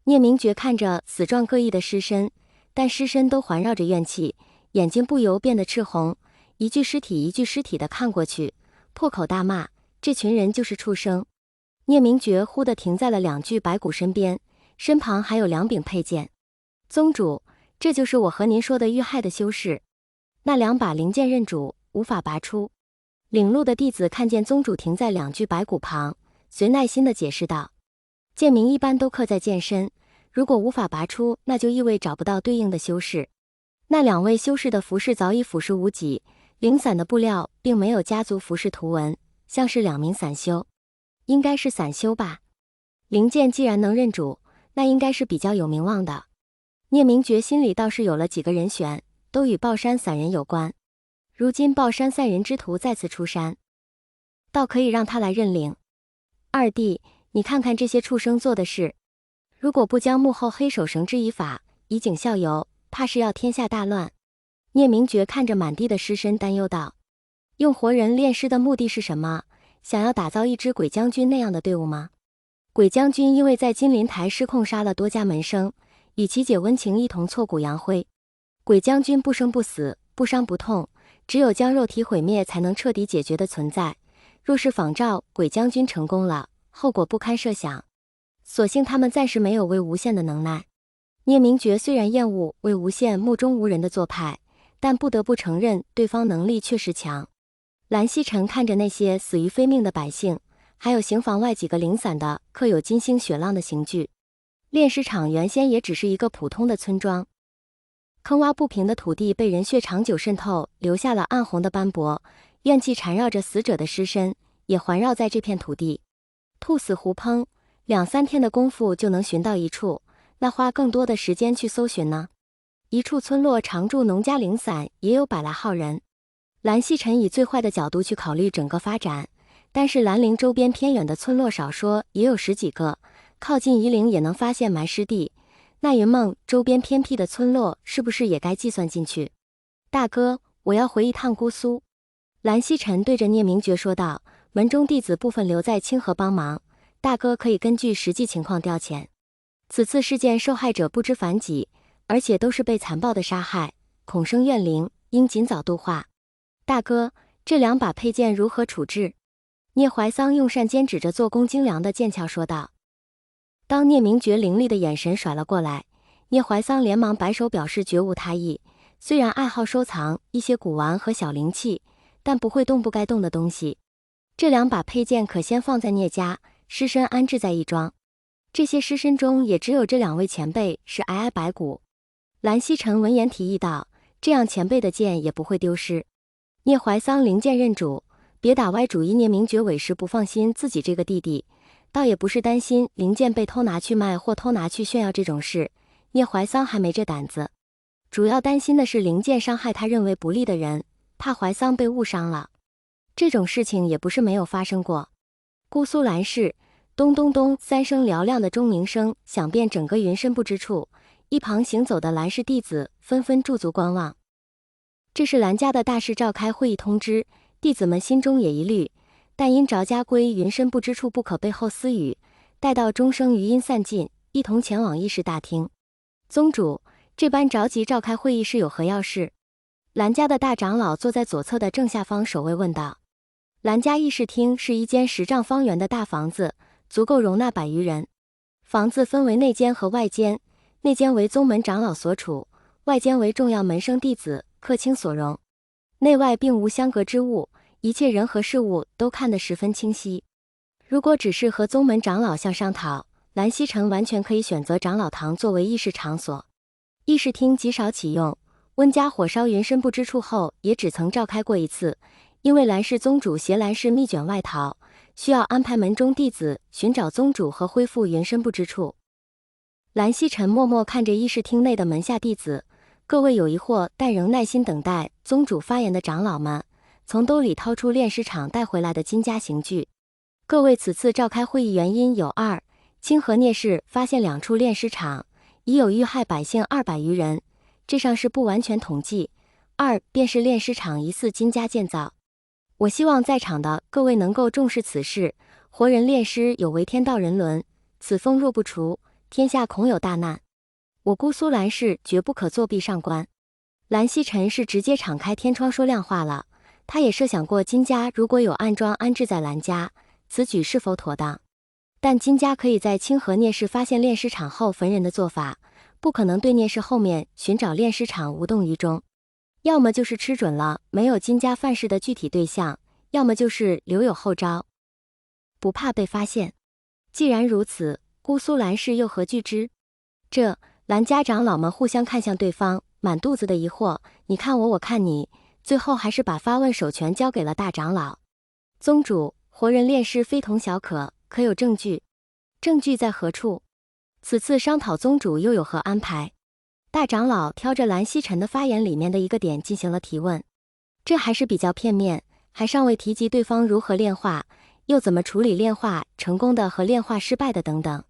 聂明觉看着死状各异的尸身，但尸身都环绕着怨气，眼睛不由变得赤红，一具尸体一具尸体的看过去，破口大骂：这群人就是畜生！聂明觉忽地停在了两具白骨身边，身旁还有两柄佩剑。宗主，这就是我和您说的遇害的修士。那两把灵剑认主，无法拔出。领路的弟子看见宗主停在两具白骨旁，遂耐心地解释道：剑名一般都刻在剑身，如果无法拔出，那就意味找不到对应的修士。那两位修士的服饰早已腐蚀无几，零散的布料并没有家族服饰图文，像是两名散修。应该是散修吧。灵剑既然能认主，那应该是比较有名望的。聂明觉心里倒是有了几个人选，都与抱山散人有关。如今抱山散人之徒再次出山，倒可以让他来认领。二弟，你看看这些畜生做的事，如果不将幕后黑手绳之以法，以儆效尤，怕是要天下大乱。聂明觉看着满地的尸身，担忧道：用活人炼尸的目的是什么？想要打造一支鬼将军那样的队伍吗？鬼将军因为在金陵台失控杀了多家门生，与其姐温情一同挫骨扬灰。鬼将军不生不死，不伤不痛，只有将肉体毁灭才能彻底解决的存在。若是仿照鬼将军成功了，后果不堪设想。所幸他们暂时没有魏无羡的能耐。聂明觉虽然厌恶魏无羡目中无人的做派，但不得不承认对方能力确实强。蓝曦臣看着那些死于非命的百姓，还有刑房外几个零散的刻有金星血浪的刑具。炼尸场原先也只是一个普通的村庄，坑洼不平的土地被人血长久渗透，留下了暗红的斑驳，怨气缠绕着死者的尸身，也环绕在这片土地。兔死狐烹，2-3天的功夫就能寻到一处，那花更多的时间去搜寻呢？一处村落常住农家零散，也有100来号人。蓝曦臣以最坏的角度去考虑整个发展，但是兰陵周边偏远的村落少说也有10几个，靠近夷陵也能发现埋尸地。那云梦周边偏僻的村落是不是也该计算进去？大哥，我要回一趟姑苏。蓝曦臣对着聂明觉说道，门中弟子部分留在清河帮忙，大哥可以根据实际情况调遣。此次事件受害者不知凡几，而且都是被残暴的杀害，恐生怨灵，应尽早度化。大哥，这2把佩剑如何处置？聂怀桑用扇尖指着做工精良的剑鞘说道。当聂明觉凌厉的眼神甩了过来，聂怀桑连忙摆手表示绝无他意。虽然爱好收藏一些古玩和小灵器，但不会动不该动的东西。这2把佩剑可先放在聂家，尸身安置在一庄。这些尸身中也只有这2位前辈是皑皑白骨。蓝曦臣闻言提议道，这样前辈的剑也不会丢失。聂怀桑灵剑认主，别打歪主意。聂明觉委实不放心自己这个弟弟，倒也不是担心灵剑被偷拿去卖或偷拿去炫耀这种事，聂怀桑还没这胆子。主要担心的是灵剑伤害他认为不利的人，怕怀桑被误伤了。这种事情也不是没有发生过。姑苏兰氏，咚咚咚3声嘹亮的钟鸣声响遍整个云深不知处，一旁行走的兰氏弟子纷纷驻足观望。这是兰家的大事召开会议通知，弟子们心中也疑虑，但因着家规云深不知处不可背后私语，待到钟声余音散尽，一同前往议事大厅。宗主，这般着急召开会议是有何要事？兰家的大长老坐在左侧的正下方，守卫问道。兰家议事厅是一间10丈方圆的大房子，足够容纳100余人。房子分为内间和外间，内间为宗门长老所处，外间为重要门生弟子客卿所容。内外并无相隔之物，一切人和事物都看得十分清晰。如果只是和宗门长老相商讨，蓝曦臣完全可以选择长老堂作为议事场所。议事厅极少启用，温家火烧云深不知处后也只曾召开过一次，因为蓝氏宗主携蓝氏密卷外逃，需要安排门中弟子寻找宗主和恢复云深不知处。蓝曦臣默默看着议事厅内的门下弟子，各位有疑惑但仍耐心等待宗主发言的长老们，从兜里掏出炼尸场带回来的金家刑具。各位此次召开会议原因有2：清河聂氏发现2处炼尸场，已有遇害百姓200余人，这上是不完全统计。2便是炼尸场疑似金家建造。我希望在场的各位能够重视此事，活人炼尸有违天道人伦，此风若不除，天下恐有大难。我姑苏蓝氏绝不可作壁上观。蓝曦臣是直接敞开天窗说亮话了，他也设想过金家如果有暗桩安置在蓝家，此举是否妥当。但金家可以在清河聂氏发现炼尸场后焚人的做法，不可能对聂氏后面寻找炼尸场无动于衷。要么就是吃准了没有金家犯事的具体对象，要么就是留有后招，不怕被发现。既然如此，姑苏蓝氏又何惧之？这蓝家长老们互相看向对方，满肚子的疑惑，你看我，我看你，最后还是把发问首权交给了大长老。宗主，活人炼尸非同小可，可有证据？证据在何处？此次商讨宗主又有何安排？大长老挑着蓝曦臣的发言里面的一个点进行了提问，这还是比较片面，还尚未提及对方如何炼化，又怎么处理炼化成功的和炼化失败的等等。